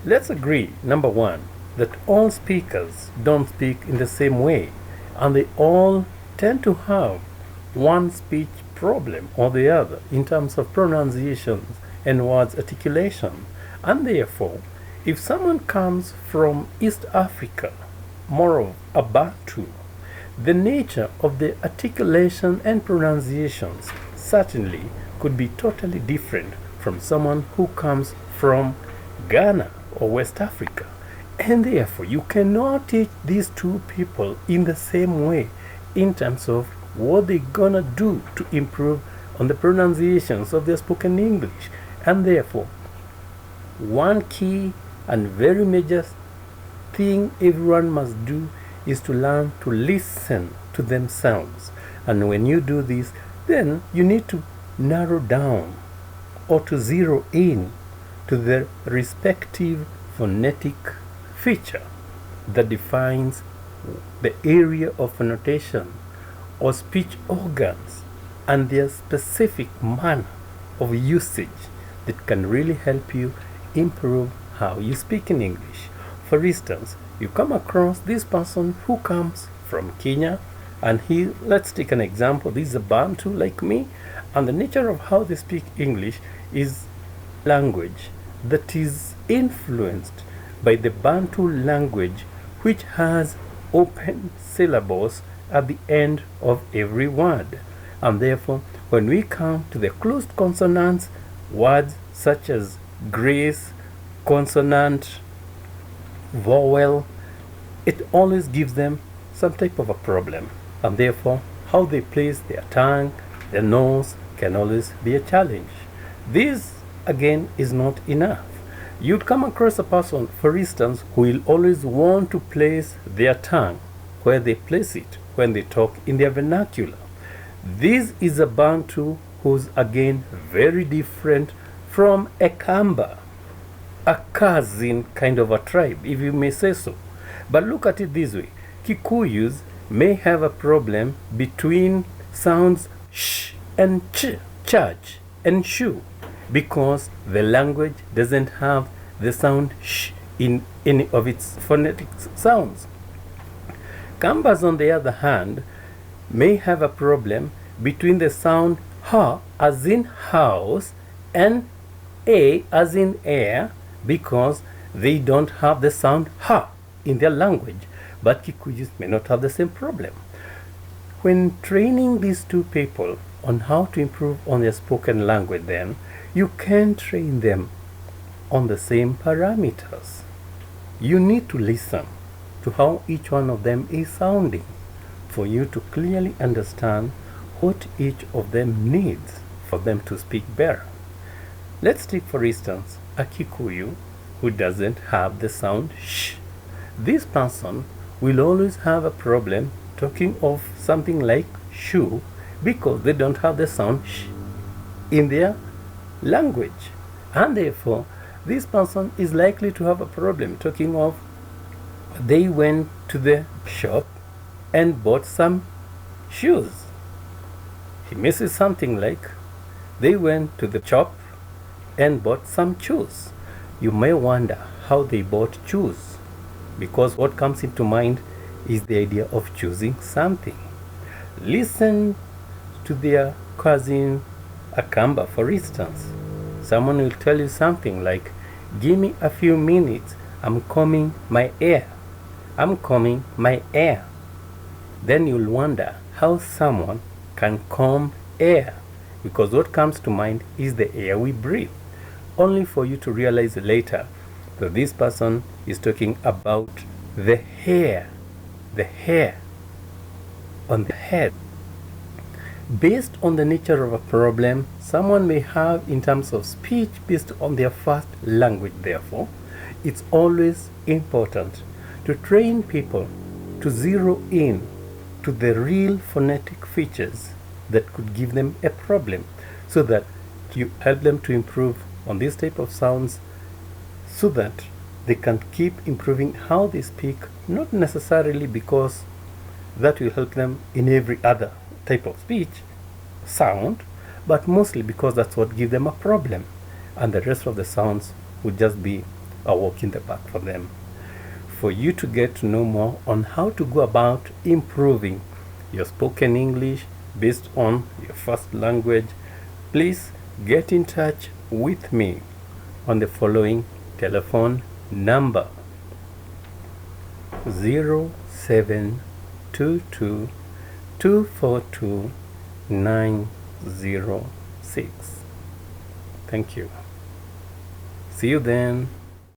Let's agree, number one, that all speakers don't speak in the same way, and they all tend to have one speech problem or the other in terms of pronunciations and words articulation. And therefore, if someone comes from East Africa, more of a Bantu, the nature of the articulation and pronunciations certainly could be totally different from someone who comes from Ghana or West Africa. And therefore, you cannot teach these two people in the same way in terms of what they're gonna do to improve on the pronunciations of their spoken English. And therefore, one key and very major thing everyone must do is to learn to listen to themselves. And when you do this, then you need to narrow down or to zero in to the respective phonetic feature that defines the area of annotation or speech organs and their specific manner of usage that can really help you improve how you speak in English. For instance, you come across this person who comes from Kenya, and let's take an example, this is a Bantu like me, and the nature of how they speak English is language that is influenced by the Bantu language, which has open syllables at the end of every word. And therefore, when we come to the closed consonants, words such as grace, consonant, vowel, it always gives them some type of a problem. And therefore, how they place their tongue, their nose, can always be a challenge. This, again, is not enough. You'd come across a person, for instance, who will always want to place their tongue where they place it when they talk in their vernacular. This is a Bantu who's, again, very different from a Kamba, a cousin kind of a tribe, if you may say so. But look at it this way. Kikuyus may have a problem between sounds sh and ch, church and shoe, because the language doesn't have the sound sh in any of its phonetic sounds. Kambas, on the other hand, may have a problem between the sound ha as in house and a as in air, because they don't have the sound ha in their language. But Kikuyus may not have the same problem. When training these two people on how to improve on their spoken language, then you can train them on the same parameters. You need to listen to how each one of them is sounding for you to clearly understand what each of them needs for them to speak better. Let's take, for instance, a Kikuyu who doesn't have the sound sh. This person will always have a problem talking of something like shoe, because they don't have the sound sh in their language. And therefore, this person is likely to have a problem talking of they went to the shop and bought some shoes. He misses something like they went to the shop and bought some shoes. You may wonder how they bought shoes, because what comes into mind is the idea of choosing something. Listen to their cousin Akamba, for instance. Someone will tell you something like, give me a few minutes, I'm combing my hair. I'm combing my hair. Then you'll wonder how someone can comb air, because what comes to mind is the air we breathe, only for you to realize later that this person is talking about the hair on the head. Based on the nature of a problem someone may have in terms of speech based on their first language, therefore, it's always important to train people to zero in to the real phonetic features that could give them a problem, so that you help them to improve on this type of sounds, so that they can keep improving how they speak, not necessarily because that will help them in every other type of speech sound, but mostly because that's what gives them a problem, and the rest of the sounds would just be I'll walk in the back for them. For you to get to know more on how to go about improving your spoken English based on your first language, please get in touch with me on the following telephone number: 0722 242 906. Thank you. See you then.